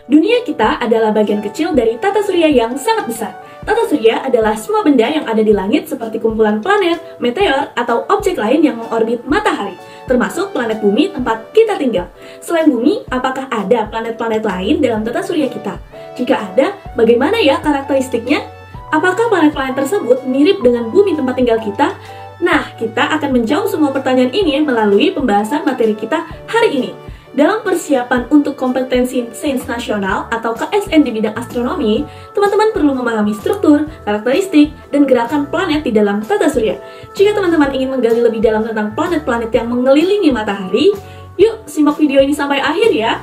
Dunia kita adalah bagian kecil dari tata surya yang sangat besar. Tata surya adalah semua benda yang ada di langit seperti kumpulan planet, meteor, atau objek lain yang mengorbit matahari, termasuk planet bumi tempat kita tinggal. Selain bumi, apakah ada planet-planet lain dalam tata surya kita? Jika ada, bagaimana ya karakteristiknya? Apakah planet-planet tersebut mirip dengan bumi tempat tinggal kita? Nah, kita akan menjawab semua pertanyaan ini melalui pembahasan materi kita hari ini. Dalam persiapan untuk kompetensi sains nasional atau KSN di bidang astronomi, teman-teman perlu memahami struktur, karakteristik, dan gerakan planet di dalam tata surya. Jika teman-teman ingin menggali lebih dalam tentang planet-planet yang mengelilingi matahari, yuk simak video ini sampai akhir ya!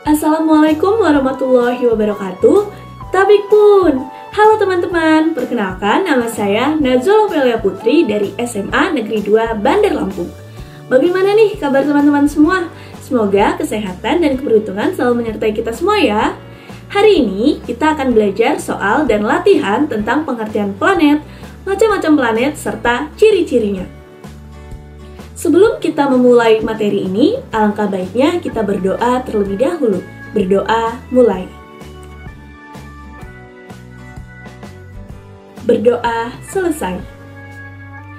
Assalamualaikum warahmatullahi wabarakatuh. Tabik pun! Halo teman-teman, perkenalkan nama saya Nazul Ophelia Putri dari SMA Negeri 2 Bandar Lampung. Bagaimana nih kabar teman-teman semua? Semoga kesehatan dan keberuntungan selalu menyertai kita semua ya. Hari ini kita akan belajar soal dan latihan tentang pengertian planet, macam-macam planet, serta ciri-cirinya. Sebelum kita memulai materi ini, alangkah baiknya kita berdoa terlebih dahulu. Berdoa mulai. Berdoa selesai.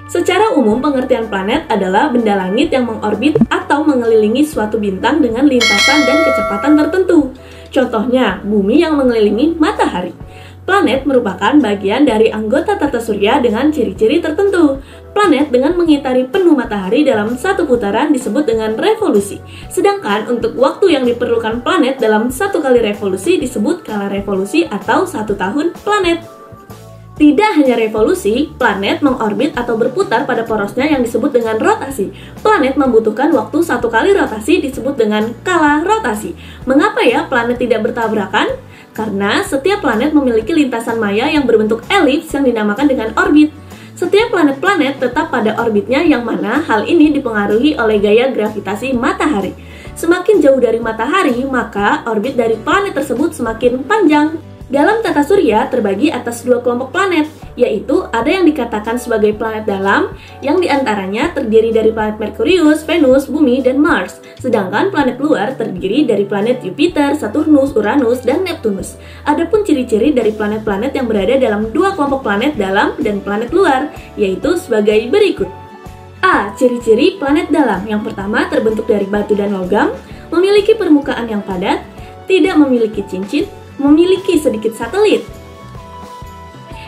Secara umum, pengertian planet adalah benda langit yang mengorbit atau mengelilingi suatu bintang dengan lintasan dan kecepatan tertentu. Contohnya, bumi yang mengelilingi matahari. Planet merupakan bagian dari anggota tata surya dengan ciri-ciri tertentu. Planet dengan mengitari penuh matahari dalam satu putaran disebut dengan revolusi. Sedangkan untuk waktu yang diperlukan planet dalam satu kali revolusi disebut kala revolusi atau 1 tahun planet. Tidak hanya revolusi, planet mengorbit atau berputar pada porosnya yang disebut dengan rotasi. Planet membutuhkan waktu 1 kali rotasi disebut dengan kala rotasi. Mengapa ya planet tidak bertabrakan? Karena setiap planet memiliki lintasan maya yang berbentuk elips yang dinamakan dengan orbit. Setiap planet-planet tetap pada orbitnya yang mana hal ini dipengaruhi oleh gaya gravitasi matahari. Semakin jauh dari matahari, maka orbit dari planet tersebut semakin panjang. Dalam tata surya terbagi atas 2 kelompok planet, yaitu ada yang dikatakan sebagai planet dalam, yang diantaranya terdiri dari planet Merkurius, Venus, Bumi, dan Mars. Sedangkan planet luar terdiri dari planet Jupiter, Saturnus, Uranus, dan Neptunus. Adapun ciri-ciri dari planet-planet yang berada dalam 2 kelompok planet dalam dan planet luar, yaitu sebagai berikut. A. Ciri-ciri planet dalam. Yang pertama terbentuk dari batu dan logam, memiliki permukaan yang padat, tidak memiliki cincin, memiliki sedikit satelit.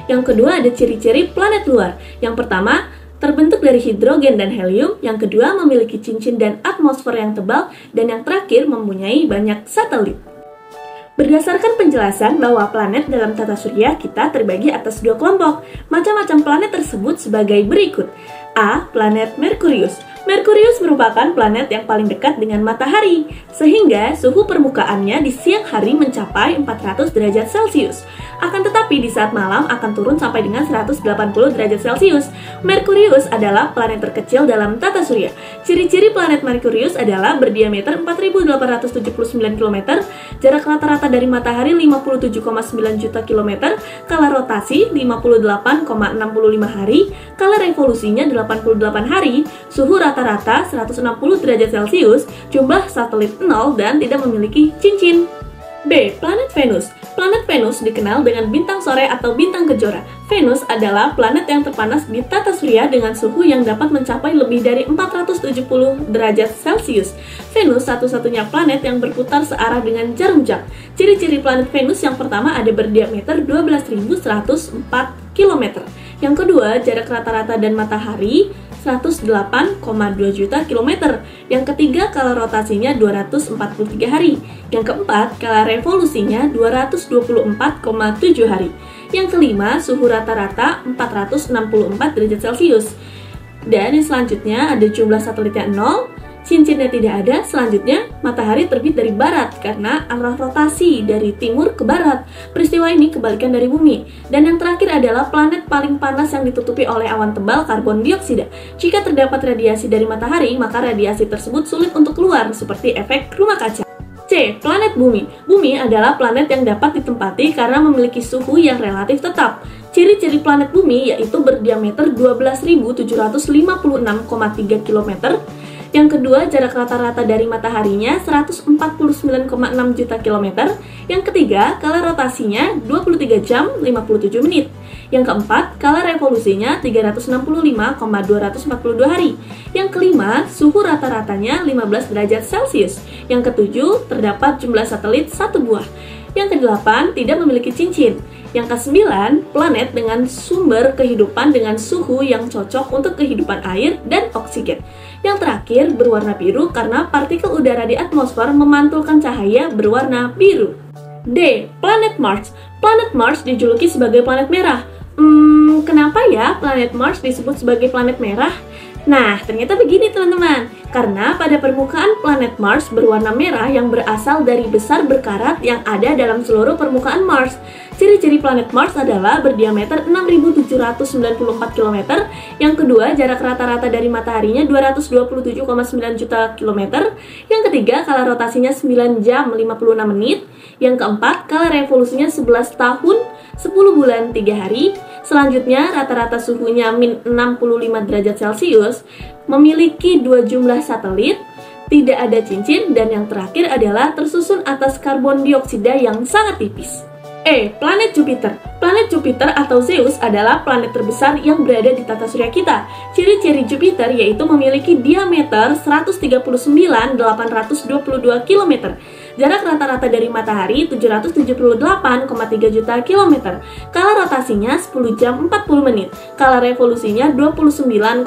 Yang kedua ada ciri-ciri planet luar. Yang pertama, terbentuk dari hidrogen dan helium. Yang kedua, memiliki cincin dan atmosfer yang tebal. Dan yang terakhir, mempunyai banyak satelit. Berdasarkan penjelasan bahwa planet dalam tata surya kita terbagi atas 2 kelompok. Macam-macam planet tersebut sebagai berikut. A. Planet Merkurius. Merkurius merupakan planet yang paling dekat dengan matahari, sehingga suhu permukaannya di siang hari mencapai 400 derajat Celcius. Akan tetapi di saat malam akan turun sampai dengan 180 derajat Celcius. Merkurius adalah planet terkecil dalam tata surya. Ciri-ciri planet Merkurius adalah berdiameter 4.879 km, jarak rata-rata dari matahari 57,9 juta km, kala rotasi 58,65 hari, kala revolusinya 88 hari, suhu rata-rata 160 derajat Celcius, jumlah satelit 0 dan tidak memiliki cincin. B. Planet Venus. Planet Venus dikenal dengan bintang sore atau bintang kejora. Venus adalah planet yang terpanas di tata surya dengan suhu yang dapat mencapai lebih dari 470 derajat Celcius. Venus satu-satunya planet yang berputar searah dengan jarum jam. Ciri-ciri planet Venus yang pertama ada berdiameter 12.104 km. Yang kedua, jarak rata-rata dan matahari 108,2 juta kilometer. Yang ketiga, kala rotasinya 243 hari. Yang keempat, kala revolusinya 224,7 hari. Yang kelima, suhu rata-rata 464 derajat Celcius. Dan yang selanjutnya ada jumlah satelitnya 0, cincinnya tidak ada. Selanjutnya, matahari terbit dari barat karena arah rotasi dari timur ke barat. Peristiwa ini kebalikan dari bumi. Dan yang terakhir adalah planet paling panas yang ditutupi oleh awan tebal karbon dioksida. Jika terdapat radiasi dari matahari, maka radiasi tersebut sulit untuk keluar, seperti efek rumah kaca. C. Planet Bumi. Bumi adalah planet yang dapat ditempati karena memiliki suhu yang relatif tetap. Ciri-ciri planet Bumi yaitu berdiameter 12.756,3 km, Yang kedua, jarak rata-rata dari mataharinya 149,6 juta kilometer. Yang ketiga, kala rotasinya 23 jam 57 menit. Yang keempat, kala revolusinya 365,242 hari. Yang kelima, suhu rata-ratanya 15 derajat Celcius. Yang ketujuh, terdapat jumlah satelit 1 buah. Yang kedelapan, tidak memiliki cincin. Yang kesembilan, planet dengan sumber kehidupan dengan suhu yang cocok untuk kehidupan air dan oksigen. Yang terakhir, berwarna biru karena partikel udara di atmosfer memantulkan cahaya berwarna biru. D. Planet Mars. Planet Mars dijuluki sebagai planet merah. Kenapa ya planet Mars disebut sebagai planet merah? Nah, ternyata begini teman-teman. Karena pada permukaan planet Mars berwarna merah yang berasal dari besar berkarat yang ada dalam seluruh permukaan Mars. Ciri-ciri planet Mars adalah berdiameter 6.794 km. Yang kedua, jarak rata-rata dari mataharinya 227,9 juta km. Yang ketiga, kala rotasinya 9 jam 56 menit. Yang keempat, kala revolusinya 11 tahun 10 bulan 3 hari. Selanjutnya, rata-rata suhunya min 65 derajat Celcius, memiliki 2 jumlah satelit, tidak ada cincin, dan yang terakhir adalah tersusun atas karbon dioksida yang sangat tipis. E. Planet Jupiter. Planet Jupiter atau Zeus adalah planet terbesar yang berada di tata surya kita. Ciri-ciri Jupiter yaitu memiliki diameter 139.822 km. Jarak rata-rata dari matahari 778,3 juta kilometer. Kala rotasinya 10 jam 40 menit. Kala revolusinya 29,42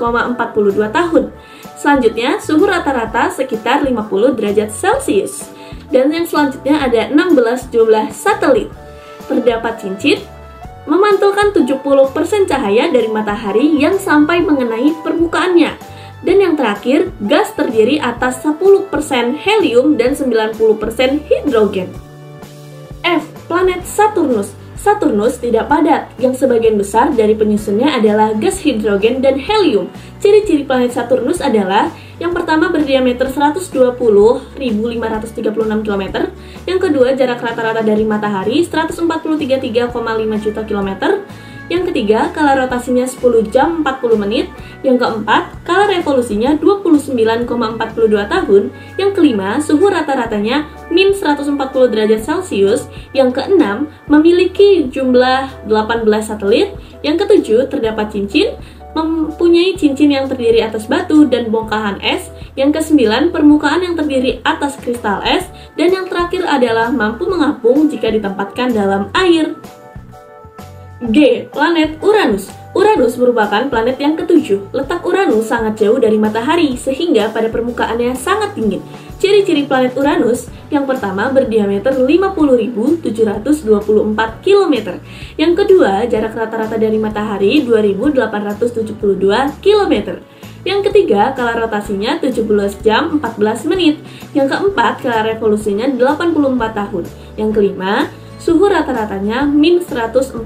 tahun. Selanjutnya, suhu rata-rata sekitar 50 derajat Celcius. Dan yang selanjutnya ada 16 jumlah satelit. Terdapat cincin, memantulkan 70% cahaya dari matahari yang sampai mengenai permukaannya. Dan yang terakhir, gas terdiri atas 10% helium dan 90% hidrogen. F. Planet Saturnus. Saturnus tidak padat, yang sebagian besar dari penyusunnya adalah gas hidrogen dan helium. Ciri-ciri planet Saturnus adalah yang pertama berdiameter 120.536 km. Yang kedua, jarak rata-rata dari matahari 143,5 juta kilometer. Yang ketiga, kala rotasinya 10 jam 40 menit. Yang keempat, kala revolusinya 29,42 tahun. Yang kelima, suhu rata-ratanya min 140 derajat Celcius. Yang keenam, memiliki jumlah 18 satelit. Yang ketujuh, terdapat cincin, mempunyai cincin yang terdiri atas batu dan bongkahan es. Yang kesembilan, permukaan yang terdiri atas kristal es. Dan yang terakhir adalah mampu mengapung jika ditempatkan dalam air. G. Planet Uranus. Uranus merupakan planet yang ketujuh. Letak Uranus sangat jauh dari matahari, sehingga pada permukaannya sangat dingin. Ciri-ciri planet Uranus, yang pertama berdiameter 50.724 km. Yang kedua, jarak rata-rata dari matahari 2.872 km. Yang ketiga, kala rotasinya 17 jam 14 menit. Yang keempat, kala revolusinya 84 tahun. Yang kelima, suhu rata-ratanya min 140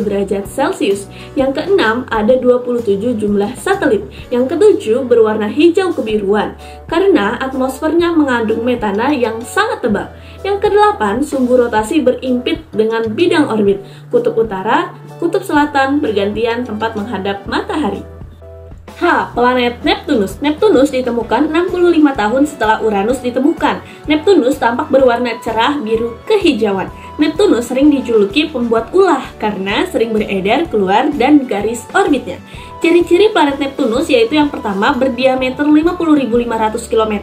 derajat Celcius. Yang keenam, ada 27 jumlah satelit. Yang ketujuh, berwarna hijau kebiruan karena atmosfernya mengandung metana yang sangat tebal. Yang kedelapan, sumbu rotasi berimpit dengan bidang orbit. Kutub utara, kutub selatan bergantian tempat menghadap matahari. H. Planet Neptunus. Neptunus ditemukan 65 tahun setelah Uranus ditemukan. Neptunus tampak berwarna cerah biru kehijauan. Neptunus sering dijuluki pembuat ulah karena sering beredar keluar dan garis orbitnya. Ciri-ciri planet Neptunus yaitu yang pertama berdiameter 50.500 km.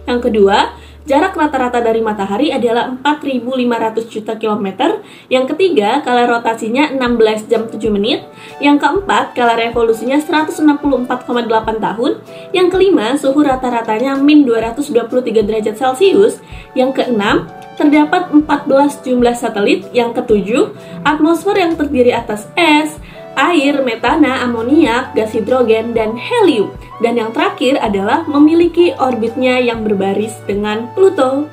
Yang kedua, jarak rata-rata dari matahari adalah 4.500 juta kilometer. Yang ketiga, kala rotasinya 16 jam 7 menit. Yang keempat, kala revolusinya 164,8 tahun. Yang kelima, suhu rata-ratanya min 223 derajat Celcius. Yang keenam, terdapat 14 jumlah satelit. Yang ketujuh, atmosfer yang terdiri atas es, air, metana, amoniak, gas hidrogen, dan helium. Dan yang terakhir adalah memiliki orbitnya yang berbaris dengan Pluto.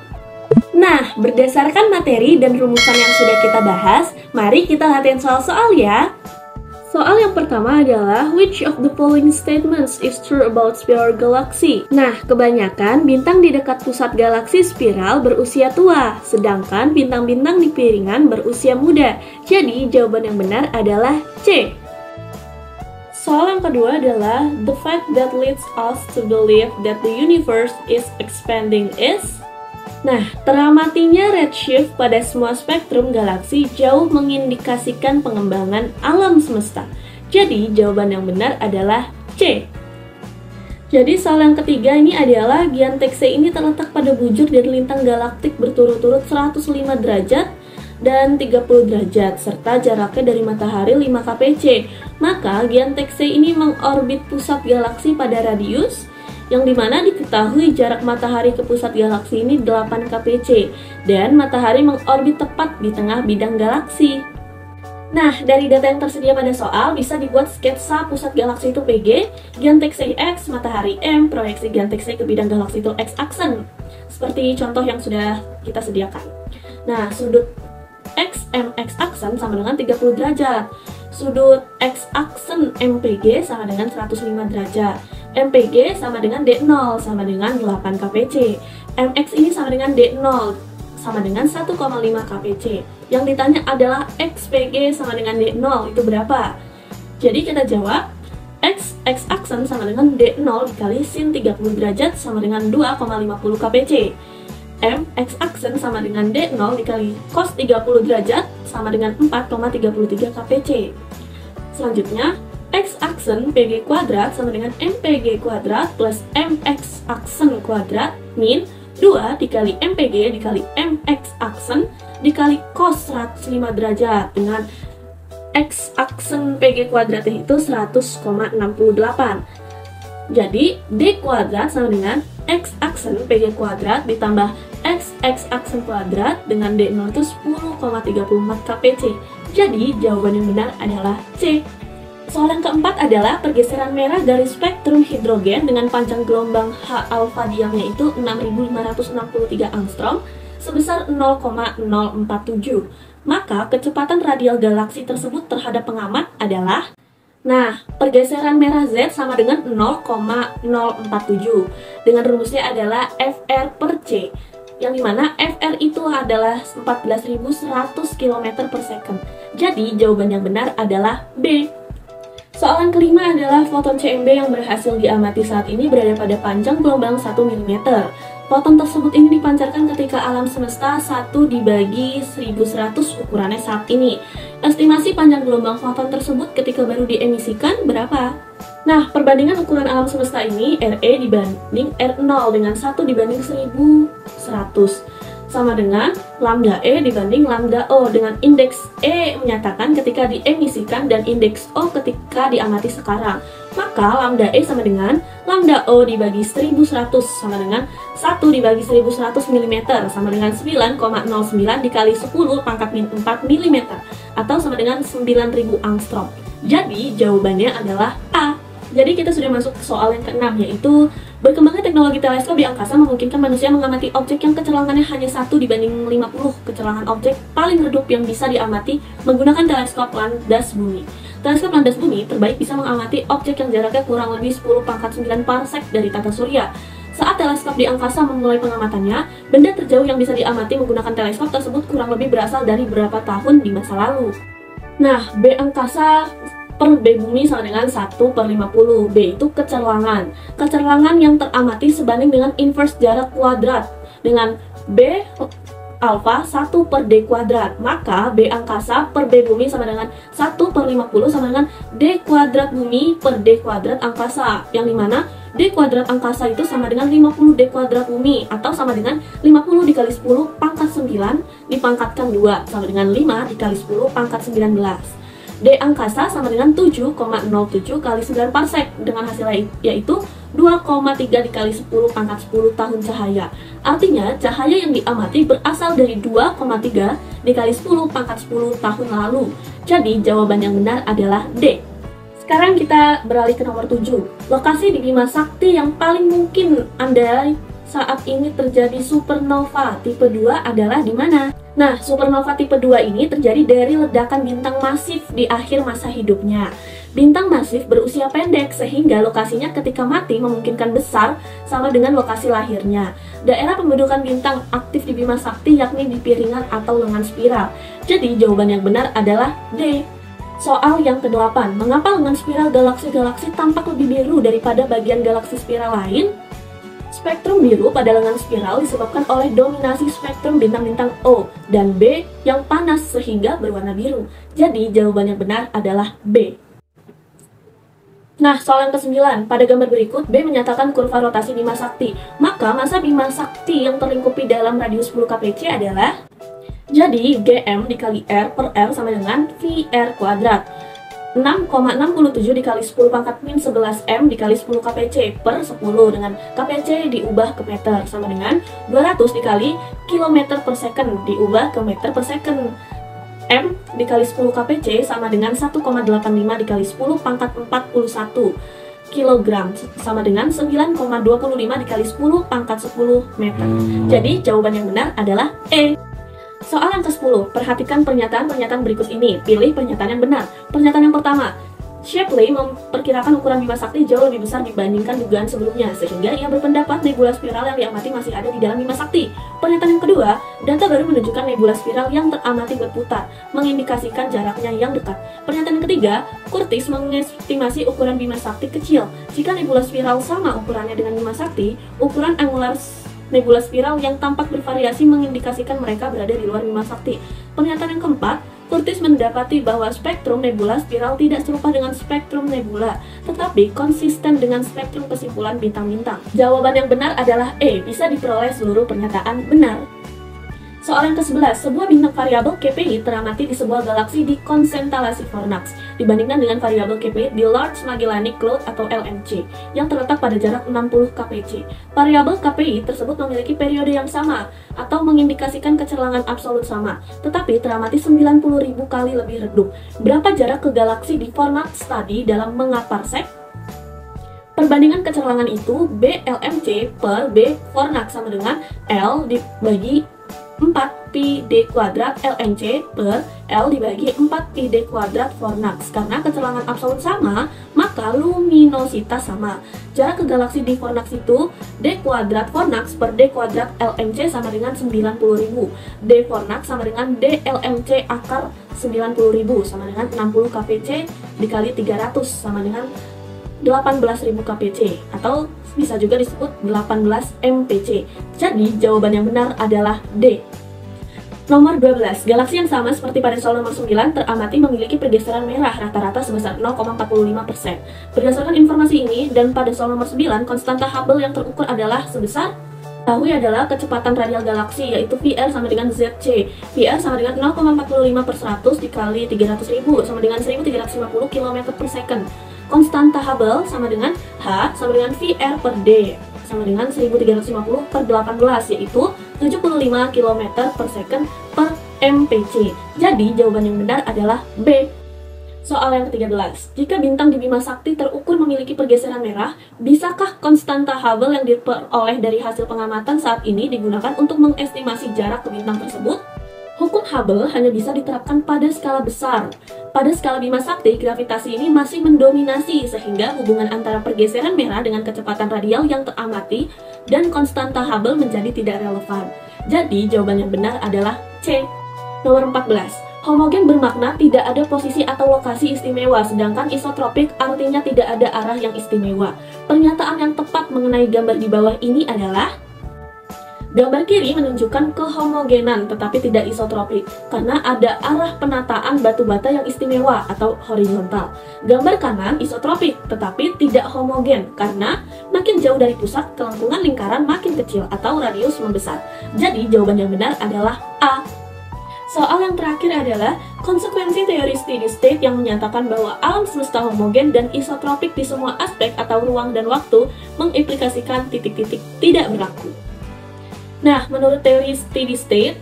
Nah, berdasarkan materi dan rumusan yang sudah kita bahas, mari kita latihan soal-soal ya. Soal yang pertama adalah which of the following statements is true about spiral galaxy? Nah, kebanyakan bintang di dekat pusat galaksi spiral berusia tua, sedangkan bintang-bintang di piringan berusia muda. Jadi, jawaban yang benar adalah C. Soal yang kedua adalah the fact that leads us to believe that the universe is expanding is. Nah, teramatinya redshift pada semua spektrum galaksi jauh mengindikasikan pengembangan alam semesta. Jadi, jawaban yang benar adalah C. Jadi, soal yang ketiga ini adalah Giantec C ini terletak pada bujur dari lintang galaktik berturut-turut 105 derajat dan 30 derajat, serta jaraknya dari matahari 5 kpc. Maka, Giantec C ini mengorbit pusat galaksi pada radius yang dimana diketahui jarak matahari ke pusat galaksi ini 8 kpc, dan matahari mengorbit tepat di tengah bidang galaksi. Nah, dari data yang tersedia pada soal, bisa dibuat sketsa pusat galaksi itu PG, Giantec C X, matahari M, proyeksi Giantec C ke bidang galaksi itu X aksen, seperti contoh yang sudah kita sediakan. Nah, sudut X, M, X aksen sama dengan 30 derajat. Sudut X aksen MPG sama dengan 105 derajat. MPG sama dengan D0 sama dengan 8 kpc. MX ini sama dengan D0 sama dengan 1,5 kpc. Yang ditanya adalah XPG sama dengan D0 itu berapa? Jadi kita jawab X aksen sama dengan D0 dikali sin 30 derajat sama dengan 2,50 kpc. M X aksen sama dengan D0 dikali cos 30 derajat sama dengan 4,33 kpc. Selanjutnya, X aksen PG kuadrat sama dengan MPG kuadrat plus MX aksen kuadrat min 2 dikali MPG dikali MX aksen dikali cos 105 derajat dengan X aksen PG kuadratnya itu 100,68. Jadi, D kuadrat sama dengan X aksen PG kuadrat ditambah X aksen kuadrat dengan D0 itu 10,34 kpc. Jadi, jawaban yang benar adalah C. Soal yang keempat adalah pergeseran merah garis spektrum hidrogen dengan panjang gelombang H alfa diamnya itu 6563 angstrom sebesar 0,047. Maka, kecepatan radial galaksi tersebut terhadap pengamat adalah. Nah, pergeseran merah Z sama dengan 0,047. Dengan rumusnya adalah FR per C, yang dimana FR itu adalah 14.100 km per second. Jadi, jawaban yang benar adalah B. Soalan kelima adalah foton CMB yang berhasil diamati saat ini berada pada panjang gelombang 1 mm. Foton tersebut ini dipancarkan ketika alam semesta 1 dibagi 1100 ukurannya saat ini. Estimasi panjang gelombang foton tersebut ketika baru diemisikan berapa? Nah, perbandingan ukuran alam semesta ini RE dibanding R0 dengan 1 dibanding 1100 sama dengan lambda E dibanding lambda O, dengan indeks E menyatakan ketika diemisikan dan indeks O ketika diamati sekarang. Maka lambda E sama dengan lambda O dibagi 1100 sama dengan 1 dibagi 1100 mm sama dengan 9,09 dikali 10 pangkat 4 mm atau sama dengan 9000 angstrom. Jadi jawabannya adalah A. Jadi kita sudah masuk ke soal yang keenam, yaitu berkembangnya teknologi teleskop di angkasa memungkinkan manusia mengamati objek yang kecelangannya hanya 1 dibanding 50 kecelangan objek paling redup yang bisa diamati menggunakan teleskop landas bumi. Teleskop landas bumi terbaik bisa mengamati objek yang jaraknya kurang lebih 10 pangkat 9 parsec dari tata surya. Saat teleskop di angkasa memulai pengamatannya, benda terjauh yang bisa diamati menggunakan teleskop tersebut kurang lebih berasal dari beberapa tahun di masa lalu. Nah, B angkasa per B bumi sama dengan 1/50. B itu kecerlangan. Kecerlangan yang teramati sebanding dengan inverse jarak kuadrat dengan B alfa 1/D kuadrat. Maka B angkasa per B bumi sama dengan 1/50 sama dengan D kuadrat bumi per D kuadrat angkasa, yang dimana D kuadrat angkasa itu sama dengan 50 D kuadrat bumi, atau sama dengan 50 dikali 10 pangkat 9 dipangkatkan 2 sama dengan 5 dikali 10 pangkat 19. D angkasa sama dengan 7,07 kali 9 parsec, dengan hasilnya yaitu 2,3 dikali 10 pangkat 10 tahun cahaya. Artinya cahaya yang diamati berasal dari 2,3 dikali 10 pangkat 10 tahun lalu. Jadi jawaban yang benar adalah D. Sekarang kita beralih ke nomor 7. Lokasi di Bima Sakti yang paling mungkin Anda saat ini terjadi supernova tipe 2 adalah di mana? Nah, supernova tipe 2 ini terjadi dari ledakan bintang masif di akhir masa hidupnya. Bintang masif berusia pendek sehingga lokasinya ketika mati memungkinkan besar sama dengan lokasi lahirnya. Daerah pembentukan bintang aktif di Bima Sakti yakni di piringan atau lengan spiral. Jadi jawaban yang benar adalah D. Soal yang ke-8, mengapa lengan spiral galaksi-galaksi tampak lebih biru daripada bagian galaksi spiral lain? Spektrum biru pada lengan spiral disebabkan oleh dominasi spektrum bintang-bintang O dan B yang panas sehingga berwarna biru. Jadi jawaban yang benar adalah B. Nah, soal yang ke-9, pada gambar berikut B menyatakan kurva rotasi Bima Sakti. Maka massa Bima Sakti yang terlingkupi dalam radius 10 kpc adalah, jadi GM dikali R per R sama dengan VR kuadrat. 6,67 dikali 10 pangkat min 11 M dikali 10 kpc per 10 dengan kpc diubah ke meter sama dengan 200 dikali kilometer per second diubah ke meter per second. M dikali 10 kpc sama dengan 1,85 dikali 10 pangkat 41 kilogram sama dengan 9,25 dikali 10 pangkat 10 meter. Jadi jawaban yang benar adalah E. Soal yang ke-10, perhatikan pernyataan-pernyataan berikut ini. Pilih pernyataan yang benar. Pernyataan yang pertama, Shapley memperkirakan ukuran Bima Sakti jauh lebih besar dibandingkan dugaan sebelumnya, sehingga ia berpendapat nebula spiral yang diamati masih ada di dalam Bima Sakti. Pernyataan yang kedua, data baru menunjukkan nebula spiral yang teramati berputar, mengindikasikan jaraknya yang dekat. Pernyataan yang ketiga, Curtis mengestimasi ukuran Bima Sakti kecil. Jika nebula spiral sama ukurannya dengan Bima Sakti, ukuran angular nebula spiral yang tampak bervariasi mengindikasikan mereka berada di luar Bima Sakti. Pernyataan yang keempat, Curtis mendapati bahwa spektrum nebula spiral tidak serupa dengan spektrum nebula, tetapi konsisten dengan spektrum kesimpulan bintang-bintang. Jawaban yang benar adalah E, bisa diperoleh seluruh pernyataan benar. Soal yang ke-11, sebuah bintang variabel KPI teramati di sebuah galaksi di konstelasi Fornax dibandingkan dengan variabel KPI di Large Magellanic Cloud atau LMC yang terletak pada jarak 60 kpc. Variabel KPI tersebut memiliki periode yang sama atau mengindikasikan kecerlangan absolut sama, tetapi teramati 90.000 kali lebih redup. Berapa jarak ke galaksi di Fornax tadi dalam mengaparsek? Perbandingan kecerlangan itu B LMC per B Fornax sama dengan L dibagi 4 pi d kuadrat LMC per L dibagi 4 pi d kuadrat Fornax. Karena kecerlangan absolut sama, maka luminositas sama. Jarak ke galaksi di Fornax itu d kuadrat Fornax per d kuadrat LMC sama dengan 90.000. D Fornax sama dengan d LMC akar 90.000 sama dengan 60 kpc dikali 300 sama dengan 18.000 kpc atau bisa juga disebut 18 mpc. Jadi jawaban yang benar adalah D. Nomor 12, galaksi yang sama seperti pada soal nomor 9 teramati memiliki pergeseran merah rata-rata sebesar 0,45%. Berdasarkan informasi ini dan pada soal nomor 9, konstanta Hubble yang terukur adalah sebesar, ketahui adalah kecepatan radial galaksi yaitu VR sama dengan ZC. VR sama dengan 0,45/100 dikali 300.000 sama dengan 1350 km per second. Konstanta Hubble sama dengan H sama dengan VR per D sama dengan 1350 per 18 yaitu 75 km per second per mpc. Jadi jawaban yang benar adalah B. Soal yang ke-13, jika bintang di Bima Sakti terukur memiliki pergeseran merah, bisakah konstanta Hubble yang diperoleh dari hasil pengamatan saat ini digunakan untuk mengestimasi jarak ke bintang tersebut? Hukum Hubble hanya bisa diterapkan pada skala besar. Pada skala Bima Sakti, gravitasi ini masih mendominasi sehingga hubungan antara pergeseran merah dengan kecepatan radial yang teramati dan konstanta Hubble menjadi tidak relevan. Jadi, jawaban yang benar adalah C. Nomor 14. Homogen bermakna tidak ada posisi atau lokasi istimewa, sedangkan isotropik artinya tidak ada arah yang istimewa. Pernyataan yang tepat mengenai gambar di bawah ini adalah gambar kiri menunjukkan kehomogenan tetapi tidak isotropik karena ada arah penataan batu bata yang istimewa atau horizontal. Gambar kanan isotropik tetapi tidak homogen karena makin jauh dari pusat kelengkungan lingkaran makin kecil atau radius membesar. Jadi jawaban yang benar adalah A. Soal yang terakhir adalah konsekuensi teori steady state yang menyatakan bahwa alam semesta homogen dan isotropik di semua aspek atau ruang dan waktu mengimplikasikan titik-titik tidak berlaku. Nah, menurut teori steady state,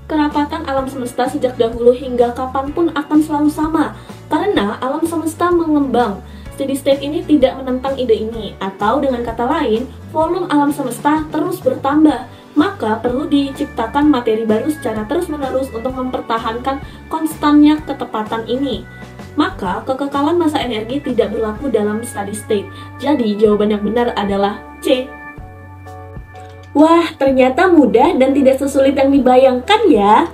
kerapatan alam semesta sejak dahulu hingga kapanpun akan selalu sama, karena alam semesta mengembang. Steady state ini tidak menentang ide ini, atau dengan kata lain, volume alam semesta terus bertambah, maka perlu diciptakan materi baru secara terus-menerus untuk mempertahankan konstannya ketepatan ini. Maka, kekekalan massa energi tidak berlaku dalam steady state. Jadi, jawaban yang benar adalah C. Wah, ternyata mudah dan tidak sesulit yang dibayangkan ya.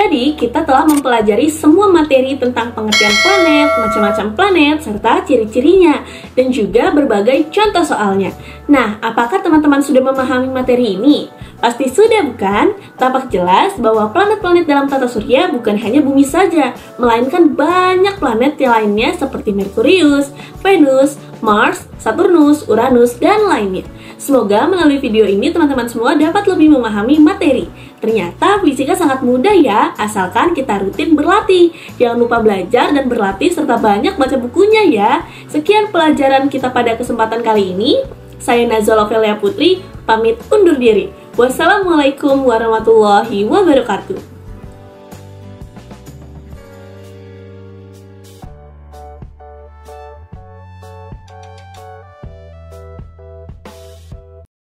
Jadi, kita telah mempelajari semua materi tentang pengertian planet, macam-macam planet, serta ciri-cirinya, dan juga berbagai contoh soalnya. Nah, apakah teman-teman sudah memahami materi ini? Pasti sudah, bukan? Tampak jelas bahwa planet-planet dalam tata surya bukan hanya bumi saja, melainkan banyak planet yang lainnya seperti Merkurius, Venus, Mars, Saturnus, Uranus, dan lainnya. Semoga melalui video ini teman-teman semua dapat lebih memahami materi. Ternyata fisika sangat mudah ya, asalkan kita rutin berlatih. Jangan lupa belajar dan berlatih serta banyak baca bukunya ya. Sekian pelajaran kita pada kesempatan kali ini. Saya Nazwa Lovelia Putri, pamit undur diri. Wassalamualaikum warahmatullahi wabarakatuh.